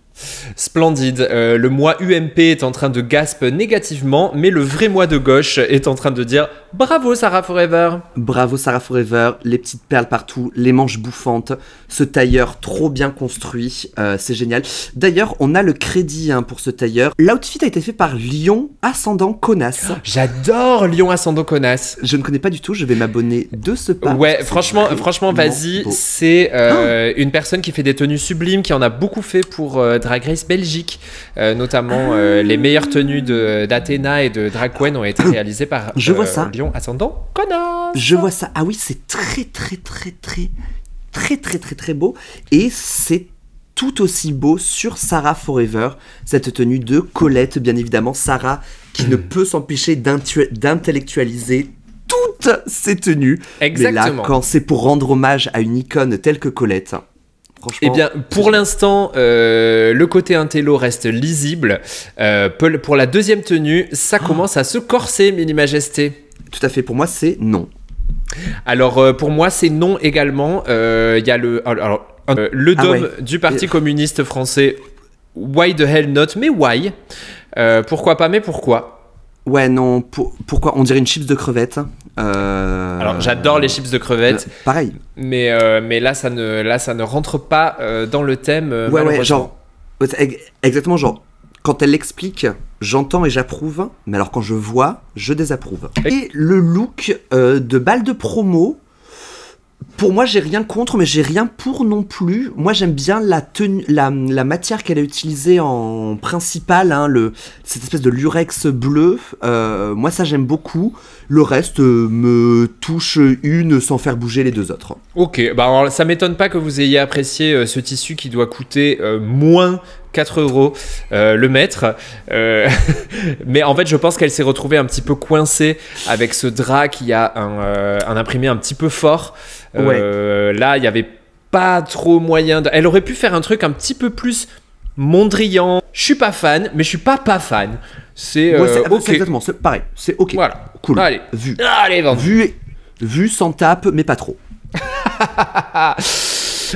Splendide. Le moi UMP est en train de gasp négativement, mais le vrai moi de gauche est en train de dire bravo Sarah Forever. Bravo Sarah Forever, les petites perles partout, les manches bouffantes, ce tailleur trop bien construit, c'est génial. D'ailleurs, on a le crédit pour ce tailleur. L'outfit a été fait par Lion Ascendant Connasse. J'adore Lion Ascendant Connasse. Je ne connais pas du tout, je vais m'abonner de ce pas. Ouais, franchement, vas-y. Beau. C'est une personne qui fait des tenues sublimes, qui en a beaucoup fait pour Drag Race Belgique, notamment les meilleures tenues d'Athéna et de Drag Queen ont été réalisées par je vois ça. Lion Ascendant Connasse. Je vois ça. Ah oui, c'est très beau. Et c'est tout aussi beau sur Sarah Forever, cette tenue de Colette, bien évidemment. Sarah qui ne peut s'empêcher d'intellectualiser toutes ses tenues. Exactement. Mais là, quand c'est pour rendre hommage à une icône telle que Colette... Eh bien, pour l'instant, le côté intello reste lisible. Pour la deuxième tenue, ça commence à se corser, Mini Majesté. Tout à fait, pour moi, c'est non. Alors, pour moi, c'est non également. Il y a le dôme du Parti communiste français. Why the hell not? Mais why? Pourquoi pas? Mais pourquoi? Ouais, non, pourquoi? On dirait une chips de crevettes. Alors, j'adore les chips de crevettes. Pareil. Mais là, ça ne rentre pas dans le thème. Ouais, genre. Exactement, genre. Quand elle l'explique, j'entends et j'approuve. Mais alors, quand je vois, je désapprouve. Et le look de balle de promo. Pour moi, j'ai rien contre, mais j'ai rien pour non plus. Moi, j'aime bien la tenue, la matière qu'elle a utilisée en principal, cette espèce de lurex bleu. Moi, ça, j'aime beaucoup. Le reste me touche sans faire bouger les deux autres. Ok, bah alors, ça m'étonne pas que vous ayez apprécié ce tissu qui doit coûter moins 4 € le mètre. Mais en fait, je pense qu'elle s'est retrouvée un petit peu coincée avec ce drap qui a un imprimé un petit peu fort. Là, il n'y avait pas trop moyen. Elle aurait pu faire un truc un petit peu plus Mondrian. Je suis pas fan, mais je suis pas fan. C'est ok. C'est exactement, c'est pareil. C'est ok. Voilà. Cool. Allez. Vu sans tape, mais pas trop.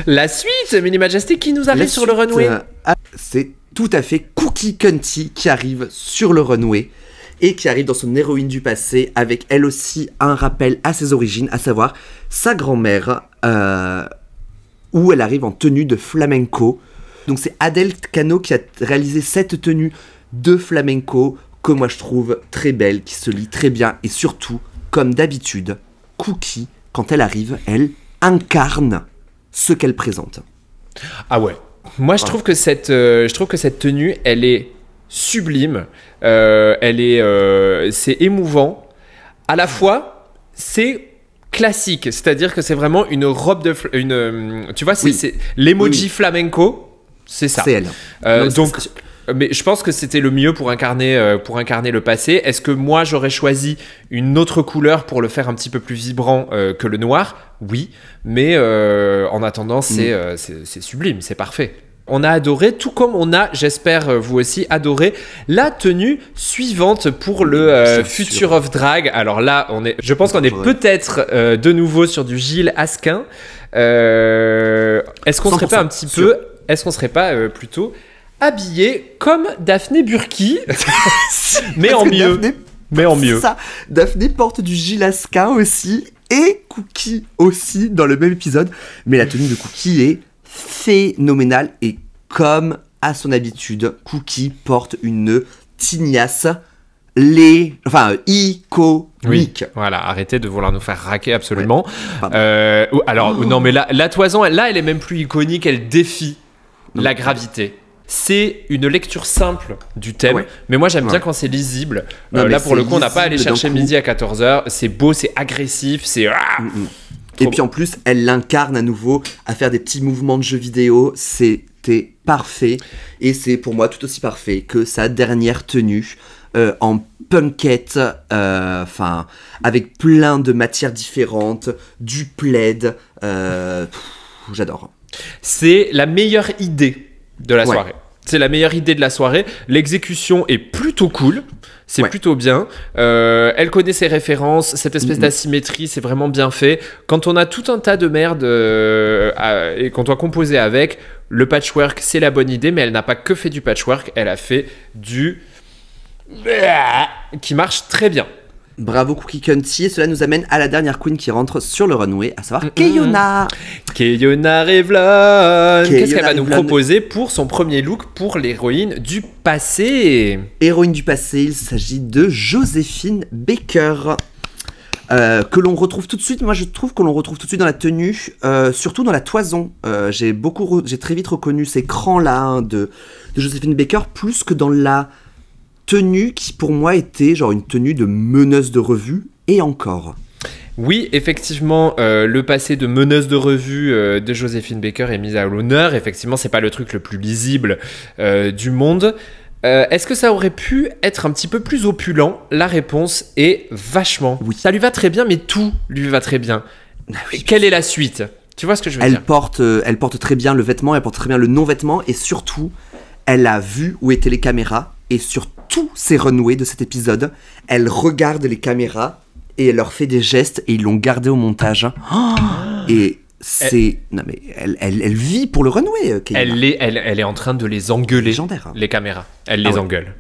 La suite, Mini Majesté, qui nous arrive sur le runway. C'est tout à fait Cookie Cunty qui arrive sur le runway et qui arrive dans son héroïne du passé avec elle aussi un rappel à ses origines, à savoir sa grand-mère, où elle arrive en tenue de flamenco. Donc c'est Adèle Cano qui a réalisé cette tenue de flamenco que moi je trouve très belle, qui se lit très bien et surtout, comme d'habitude, Cookie, quand elle arrive, elle incarne ce qu'elle présente. Ah ouais. Moi, je trouve que cette tenue, elle est sublime. C'est émouvant. À la fois, c'est classique. C'est-à-dire que c'est vraiment une robe de... tu vois, c'est l'emoji flamenco. C'est ça. C'est elle. Mais je pense que c'était le mieux pour incarner le passé. Est-ce que moi, j'aurais choisi une autre couleur pour le faire un petit peu plus vibrant que le noir? Oui, mais en attendant, c'est sublime, c'est parfait. On a adoré, tout comme on a, j'espère vous aussi, adoré la tenue suivante pour le Future of Drag. Alors là, je pense qu'on est peut-être de nouveau sur du Gilles Asquin. Est-ce qu'on serait pas un petit peu... Est-ce qu'on serait pas plutôt... habillée comme Daphné Burki, mais en mieux. Ça, Daphné porte du Gilles Asquin aussi, et Cookie aussi dans le même épisode. Mais la tenue de Cookie est phénoménale, et comme à son habitude, Cookie porte une tignasse iconique. Oui, voilà, arrêtez de vouloir nous faire raquer absolument. Alors, non, mais la toison, là, elle est même plus iconique, elle défie la gravité. C'est une lecture simple du thème, mais moi j'aime bien quand c'est lisible. Là pour le coup, on n'a pas à aller chercher midi à 14h. C'est beau, c'est agressif, c'est. Et puis en plus, elle l'incarne à nouveau à faire des petits mouvements de jeux vidéo. C'était parfait. Et c'est pour moi tout aussi parfait que sa dernière tenue en punkette, avec plein de matières différentes, du plaid. J'adore. C'est la meilleure idée de la soirée. C'est la meilleure idée de la soirée. L'exécution est plutôt cool. C'est plutôt bien. Elle connaît ses références. Cette espèce d'asymétrie, c'est vraiment bien fait. Quand on a tout un tas de merde et qu'on doit composer avec, le patchwork, c'est la bonne idée. Mais elle n'a pas que fait du patchwork. Elle a fait du... qui marche très bien. Bravo Cookie Cunty, et cela nous amène à la dernière queen qui rentre sur le runway, à savoir Keiona. Keiona Revlon. Qu'est-ce qu'elle va nous proposer pour son premier look pour l'héroïne du passé? Héroïne du passé, il s'agit de Joséphine Baker. Que l'on retrouve tout de suite, moi je trouve que l'on retrouve tout de suite dans la tenue, surtout dans la toison. J'ai très vite reconnu ces crans-là de Joséphine Baker, plus que dans la tenue qui pour moi était genre une tenue de meneuse de revue, et encore. Oui, effectivement, le passé de meneuse de revue de Joséphine Baker est mis à l'honneur. Effectivement, c'est pas le truc le plus lisible du monde. Est-ce que ça aurait pu être un petit peu plus opulent? La réponse est vachement. Oui. Ça lui va très bien, mais tout lui va très bien. Oui, quelle est la suite? Tu vois ce que je veux dire? Elle porte très bien le vêtement, elle porte très bien le non-vêtement, et surtout, elle a vu où étaient les caméras, et sur tous ces runways de cet épisode, elle regarde les caméras et elle leur fait des gestes, et ils l'ont gardé au montage. Et c'est... Non mais elle vit pour le runway, elle est en train de les engueuler, légendaire, hein. Les caméras. Elle les engueule.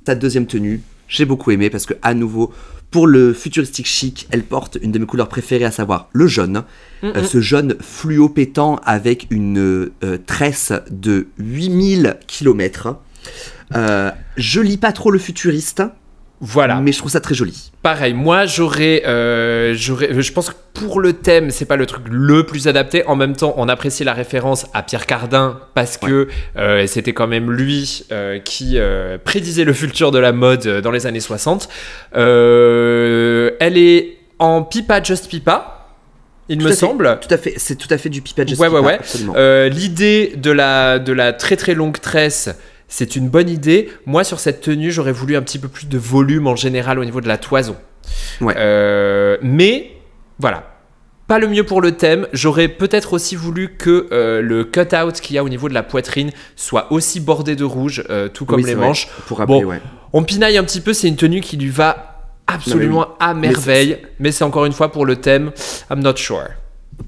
Sa deuxième tenue, j'ai beaucoup aimé parce que à nouveau, pour le futuristique chic, elle porte une de mes couleurs préférées, à savoir le jaune. Ce jaune fluo pétant avec une tresse de 8000 km. Je lis pas trop le futuriste. Voilà. Mais je trouve ça très joli. Pareil, moi je pense que pour le thème, c'est pas le truc le plus adapté. En même temps, on apprécie la référence à Pierre Cardin parce que c'était quand même lui qui prédisait le futur de la mode dans les années 60. Elle est en Pipa Just Pipa. Il me semble. Tout à fait, c'est tout à fait du Pipa Just Pipa. Ouais. L'idée de la très très longue tresse, c'est une bonne idée. Moi, sur cette tenue, j'aurais voulu un petit peu plus de volume en général au niveau de la toison. Ouais. Mais, voilà. Pas le mieux pour le thème. J'aurais peut-être aussi voulu que le cut-out qu'il y a au niveau de la poitrine soit aussi bordé de rouge, tout comme les manches. Pour rappeler, on pinaille un petit peu. C'est une tenue qui lui va absolument à merveille. Mais c'est encore une fois pour le thème. I'm not sure.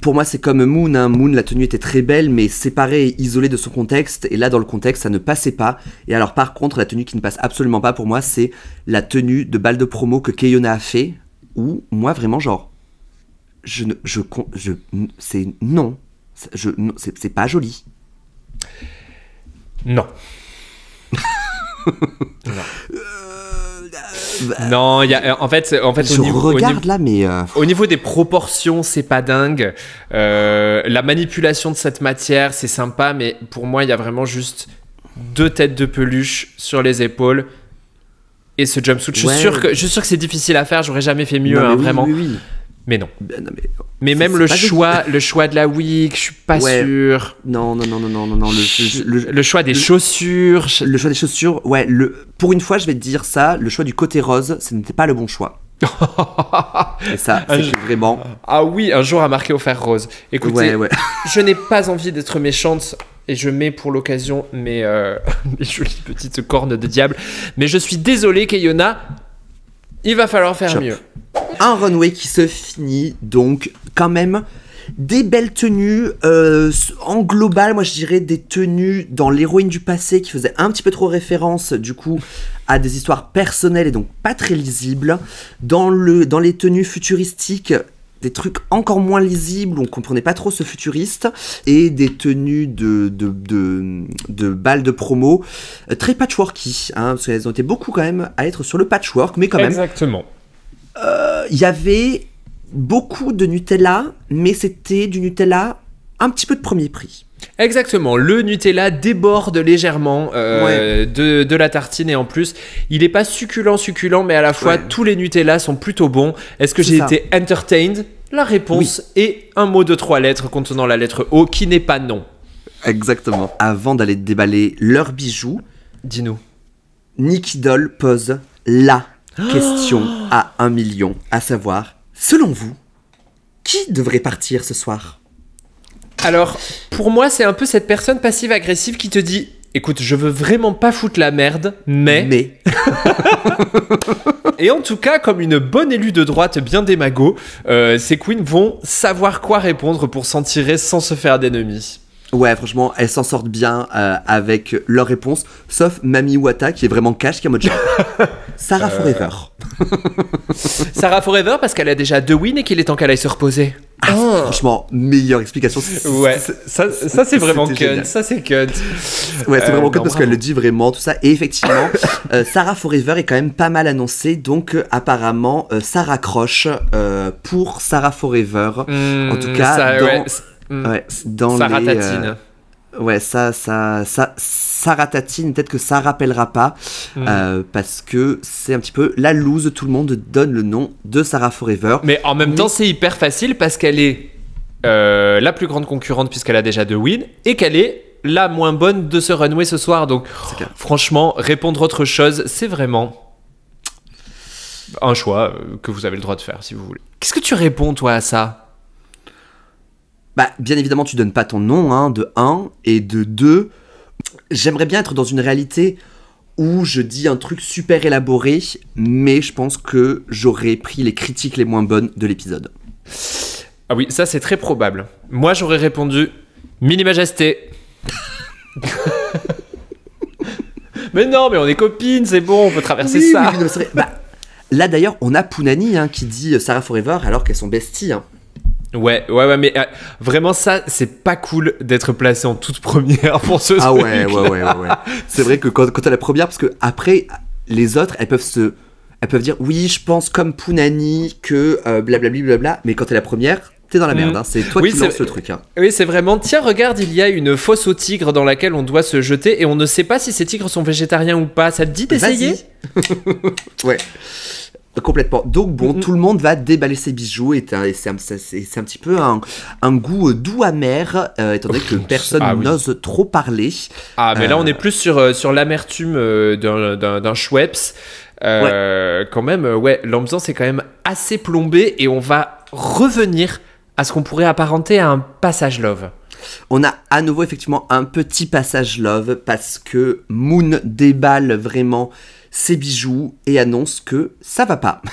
Pour moi, c'est comme Moon. Moon, la tenue était très belle, mais séparée et isolée de son contexte. Et là, dans le contexte, ça ne passait pas. Et alors, par contre, la tenue qui ne passe absolument pas pour moi, c'est la tenue de bal de promo que Keiona a fait. Où, moi, vraiment, genre, c'est pas joli. Non. Non, en fait au niveau des proportions, c'est pas dingue. La manipulation de cette matière, c'est sympa, mais pour moi, il y a vraiment juste 2 têtes de peluche sur les épaules et ce jumpsuit. Je suis sûr que c'est difficile à faire. J'aurais jamais fait mieux, vraiment. Oui. Mais non. Mais même le choix de la wig, je suis pas sûr. Non. Le choix des chaussures. Le choix des chaussures, pour une fois, je vais te dire ça, le choix du côté rose, ce n'était pas le bon choix. Et ça, c'est vraiment... Ah oui, un jour à marquer au fer rose. Écoutez, je n'ai pas envie d'être méchante et je mets pour l'occasion mes jolies petites cornes de diable. Mais je suis désolé, Keiona, il va falloir faire mieux. Un runway qui se finit donc quand même des belles tenues en global. Moi je dirais des tenues dans l'héroïne du passé qui faisaient un petit peu trop référence du coup à des histoires personnelles et donc pas très lisibles. Dans les tenues futuristiques, des trucs encore moins lisibles, on comprenait pas trop ce futuriste, et des tenues de balles de promo très patchworky, parce qu'elles ont été beaucoup quand même à être sur le patchwork, mais quand même. Exactement. Il y avait beaucoup de Nutella, mais c'était du Nutella un petit peu de premier prix. Exactement, le Nutella déborde légèrement de la tartine, et en plus, il n'est pas succulent, mais à la fois, tous les Nutella sont plutôt bons. Est-ce que j'ai été entertained? La réponse est un mot de 3 lettres contenant la lettre O qui n'est pas non. Exactement. Avant d'aller déballer leurs bijoux, dis-nous. Nicky Doll pose la question à 1 million, à savoir, selon vous, qui devrait partir ce soir? Alors, pour moi, c'est un peu cette personne passive-agressive qui te dit Écoute, je veux vraiment pas foutre la merde, mais... Et en tout cas, comme une bonne élue de droite bien démago, ces queens vont savoir quoi répondre pour s'en tirer sans se faire d'ennemis. Ouais, franchement, elles s'en sortent bien avec leurs réponses, sauf Mami Wata qui est vraiment cash, qui est en mode genre, Sarah Forever. Sarah Forever parce qu'elle a déjà 2 wins et qu'il est temps qu'elle aille se reposer. Franchement, meilleure explication. Ouais, ça c'est vraiment cunt. Génial. Ça c'est cunt. Ouais, c'est vraiment cunt parce bravo. qu'elle le dit vraiment, tout ça. Et effectivement, Sarah Forever est quand même pas mal annoncée. Donc, apparemment, ça raccroche pour Sarah Forever. En tout cas, dans Sarah les... Tatine. Ouais, ça ratatine, peut-être que ça rappellera pas, parce que c'est un petit peu la loose, tout le monde donne le nom de Sarah Forever. Mais en même temps, c'est hyper facile parce qu'elle est la plus grande concurrente puisqu'elle a déjà 2 wins et qu'elle est la moins bonne de ce runway ce soir. Donc, franchement, répondre autre chose, c'est vraiment un choix que vous avez le droit de faire si vous voulez. Qu'est-ce que tu réponds, toi, à ça ? Bah, bien évidemment, tu donnes pas ton nom, hein, de 1, et de 2, j'aimerais bien être dans une réalité où je dis un truc super élaboré, mais je pense que j'aurais pris les critiques les moins bonnes de l'épisode. Ah oui, ça c'est très probable. Moi, j'aurais répondu Mini Majesté. Mais non, mais on est copines, c'est bon, on peut traverser ça. Oui, non, c'est vrai. Bah, là d'ailleurs, on a Pounani qui dit Sarah Forever alors qu'elles sont besties. Hein. Ouais, mais vraiment ça, c'est pas cool d'être placé en toute première pour ce truc. Ah ouais. C'est vrai que quand t'as la première, parce que après, les autres, elles peuvent dire oui, je pense comme Pounani que blablabla, mais quand t'es la première, t'es dans la merde. Hein. C'est toi qui lances le truc. Hein. Oui, c'est vraiment, tiens, regarde, il y a une fosse aux tigres dans laquelle on doit se jeter et on ne sait pas si ces tigres sont végétariens ou pas. Ça te dit d'essayer ? Ouais. Complètement. Donc bon, tout le monde va déballer ses bijoux et c'est un petit peu un goût doux amer, étant donné que personne n'ose trop parler. Ah, mais là on est plus sur l'amertume d'un Schweppes. Quand même, l'ambiance est quand même assez plombée et on va revenir à ce qu'on pourrait apparenter à un passage love. On a à nouveau effectivement un petit passage love parce que Moon déballe vraiment ses bijoux et annonce que ça va pas.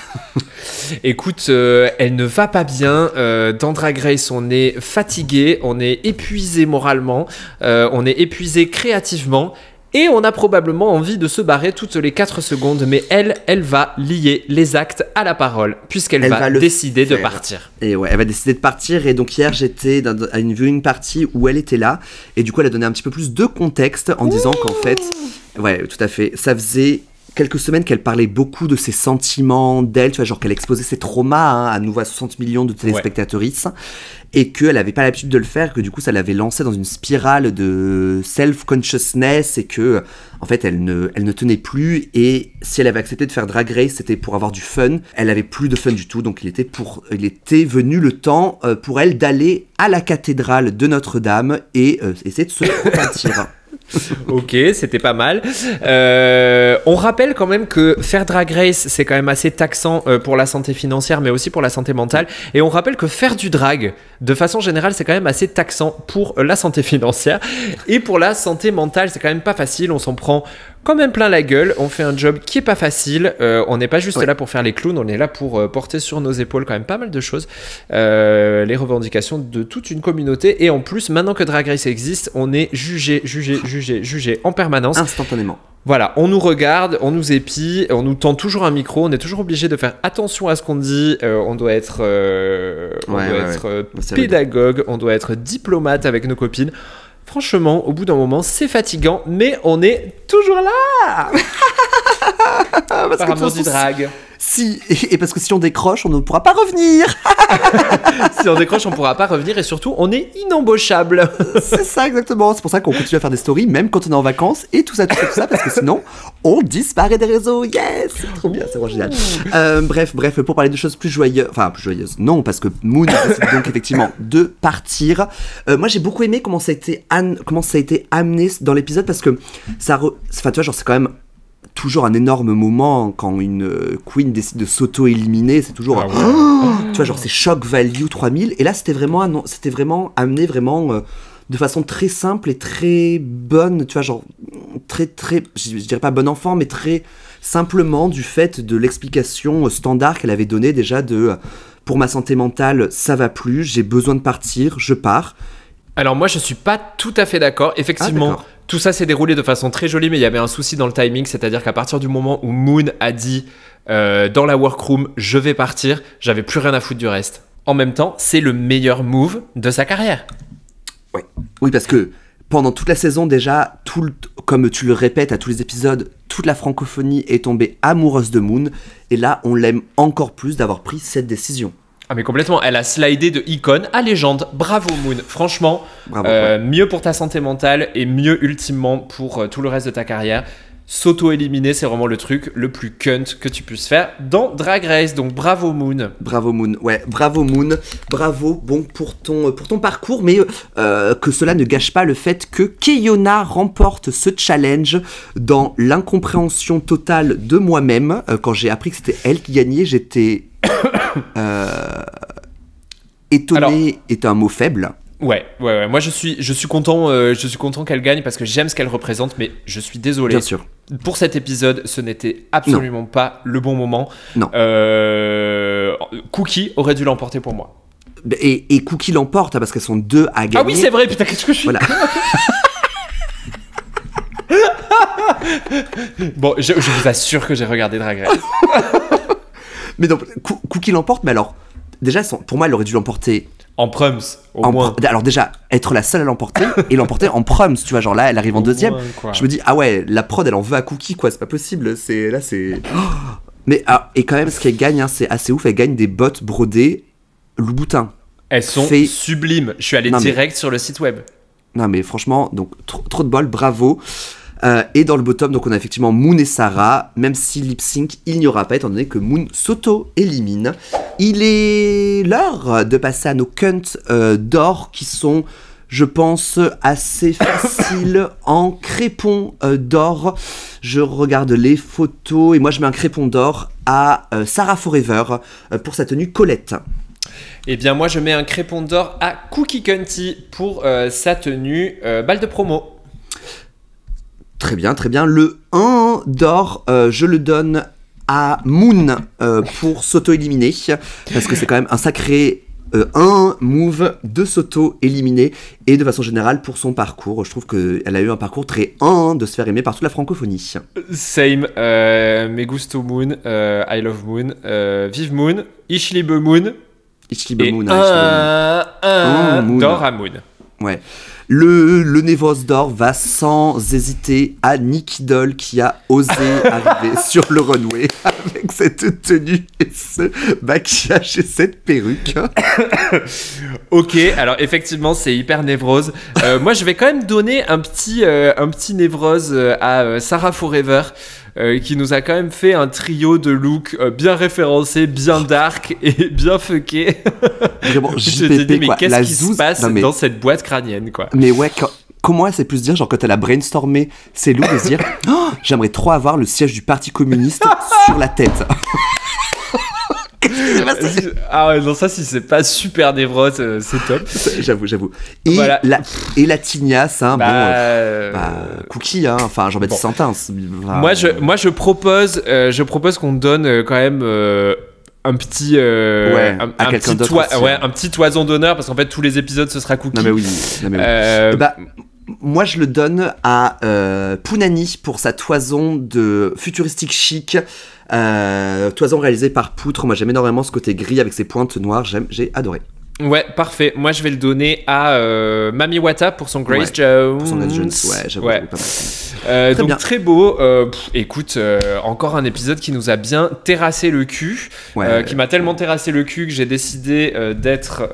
Écoute, elle ne va pas bien. Dans Drag Race, on est fatigué, on est épuisé moralement, on est épuisé créativement et on a probablement envie de se barrer toutes les 4 secondes. Mais elle va lier les actes à la parole puisqu'elle va décider de partir. Et ouais, elle va décider de partir. Et donc hier, j'étais à une viewing party où elle était là et du coup, elle a donné un petit peu plus de contexte en disant qu'en fait, ouais, tout à fait, ça faisait quelques semaines qu'elle parlait beaucoup de ses sentiments d'elle, tu vois, genre qu'elle exposait ses traumas à nouveau à 60 millions de téléspectatrices et qu'elle n'avait pas l'habitude de le faire, que du coup ça l'avait lancée dans une spirale de self-consciousness et que en fait elle ne tenait plus et si elle avait accepté de faire Drag Race c'était pour avoir du fun, elle avait plus de fun du tout donc il était venu le temps pour elle d'aller à la cathédrale de Notre-Dame et essayer de se repentir. Ok, c'était pas mal. On rappelle quand même que faire Drag Race, c'est quand même assez taxant pour la santé financière, mais aussi pour la santé mentale. Et on rappelle que faire du drag, de façon générale, c'est quand même assez taxant pour la santé financière. Et pour la santé mentale, c'est quand même pas facile. On s'en prend quand même plein la gueule. On fait un job qui est pas facile. On n'est pas juste là pour faire les clowns, on est là pour porter sur nos épaules quand même pas mal de choses. Les revendications de toute une communauté. Et en plus, maintenant que Drag Race existe, on est jugé en permanence. Instantanément. Voilà, on nous regarde, on nous épie, on nous tend toujours un micro, on est toujours obligé de faire attention à ce qu'on dit, on doit être, pédagogue, on doit être diplomate avec nos copines. Franchement, au bout d'un moment, c'est fatigant, mais on est toujours là. Par amour du drag. Si, et parce que si on décroche, on ne pourra pas revenir. Si on décroche, on ne pourra pas revenir et surtout, on est inembauchable. C'est ça, exactement. C'est pour ça qu'on continue à faire des stories, même quand on est en vacances et tout ça, parce que sinon, on disparaît des réseaux. Yes, c'est trop bien, c'est vraiment génial. Bref, pour parler de choses plus joyeuses, non, parce que Moon décide donc effectivement de partir. Moi, j'ai beaucoup aimé comment ça a été amené dans l'épisode parce que tu vois, genre, c'est quand même toujours un énorme moment quand une queen décide de s'auto-éliminer, c'est toujours tu vois, genre c'est shock value 3000 et là c'était vraiment amené vraiment de façon très simple et très bonne, tu vois, genre très, je dirais pas bon enfant, mais très simplement du fait de l'explication standard qu'elle avait donnée déjà pour ma santé mentale, ça va plus, j'ai besoin de partir, je pars. Alors moi je suis pas tout à fait d'accord. Effectivement, tout ça s'est déroulé de façon très jolie, mais il y avait un souci dans le timing, c'est-à-dire qu'à partir du moment où Moon a dit dans la workroom je vais partir, j'avais plus rien à foutre du reste. En même temps, c'est le meilleur move de sa carrière. Ouais. Oui, parce que pendant toute la saison déjà, comme tu le répètes à tous les épisodes, toute la francophonie est tombée amoureuse de Moon, et là on l'aime encore plus d'avoir pris cette décision. Ah mais complètement, elle a slidé de icône à légende. Bravo Moon, franchement, bravo, ouais. Mieux pour ta santé mentale et mieux ultimement pour tout le reste de ta carrière. S'auto-éliminer, c'est vraiment le truc le plus cunt que tu puisses faire dans Drag Race, donc bravo Moon. Bravo Moon, ouais, bravo Moon, bravo bon pour ton parcours, mais que cela ne gâche pas le fait que Keiona remporte ce challenge dans l'incompréhension totale de moi-même. Quand j'ai appris que c'était elle qui gagnait, j'étais étonné est un mot faible. Ouais. Moi, je suis content qu'elle gagne parce que j'aime ce qu'elle représente, mais je suis désolé. Bien sûr. Pour cet épisode, ce n'était absolument pas le bon moment. Non. Cookie aurait dû l'emporter pour moi. Et Cookie l'emporte parce qu'elles sont deux à gagner. Ah oui, c'est vrai. Putain, qu'est-ce que je suis. Voilà. Bon, je vous assure que j'ai regardé Drag Race. Mais donc, Cookie l'emporte, mais alors, déjà, pour moi, elle aurait dû l'emporter en prums, au moins. Alors déjà, être la seule à l'emporter, et l'emporter en prums, tu vois, genre là, elle arrive en deuxième. Moins, je me dis, ah ouais, la prod, elle en veut à Cookie, quoi, c'est pas possible, là, c'est... Mais, et quand même, ce qu'elle gagne, hein, c'est assez ouf, elle gagne des bottes brodées Louboutin. Elles sont sublimes, je suis allé direct sur le site web. Non mais franchement, donc, trop de bol, bravo. Et dans le bottom, donc on a effectivement Moon et Sarah, même si lip sync il n'y aura pas, étant donné que Moon s'auto-élimine. Il est l'heure de passer à nos cunts d'or qui sont, je pense, assez faciles en crépon d'or. Je regarde les photos et moi je mets un crépon d'or à Sarah Forever pour sa tenue Colette. Eh bien moi je mets un crépon d'or à Cookie Cunty pour sa tenue balle de promo. Très bien. Le 1 d'or, je le donne à Moon pour s'auto-éliminer. Parce que c'est quand même un sacré 1 move de s'auto-éliminer. Et de façon générale, pour son parcours, je trouve qu'elle a eu un parcours très 1 de se faire aimer par toute la francophonie. Same. Me gusto Moon. I love Moon. Vive Moon. Ich liebe Moon. Ich liebe Moon. Un d'or à Moon. Ouais. Le Névrose d'or va sans hésiter à Nicky Doll qui a osé arriver sur le runway avec cette tenue et ce maquillage et cette perruque. Ok, alors effectivement c'est hyper névrose. Moi je vais quand même donner un petit névrose à Sarah Forever. Qui nous a quand même fait un trio de looks bien référencés, bien dark et bien fuckés. Vraiment, je te dis, mais qu'est-ce qui se passe dans cette boîte crânienne, quoi. Mais ouais, comment elle s'est pu se dire, genre quand elle a brainstormé ses looks, de se dire oh, j'aimerais trop avoir le siège du Parti communiste sur la tête. Ah ouais, non, ça, si c'est pas super névrose, c'est top. J'avoue. Et, voilà. La tignasse, hein, Cookie, hein, enfin Jean-Baptiste Santin. Moi, je propose qu'on donne quand même un petit un petit toison d'honneur, parce qu'en fait, tous les épisodes, ce sera Cookie. Non, mais oui. Moi, je le donne à Pounani pour sa toison de futuristique chic. Toison réalisée par Poutre. Moi j'aime énormément ce côté gris avec ses pointes noires, j'ai adoré. Ouais, parfait. Moi je vais le donner à Mami Wata pour son Grace Jones. Pour son Grace Jones, j'avoue, pas mal. Donc bien. Très beau. Écoute, encore un épisode qui nous a bien terrassé le cul, qui m'a tellement terrassé le cul que j'ai décidé d'être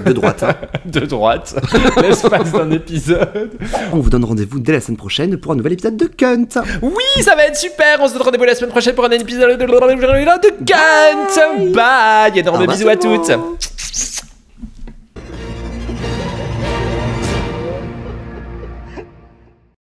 de droite. Hein. De droite. L'espace d'un épisode. On vous donne rendez-vous dès la semaine prochaine pour un nouvel épisode de Cunt. Oui, ça va être super. On se donne rendez-vous la semaine prochaine pour un épisode de Cunt. Bye. Énorme bisous à toutes.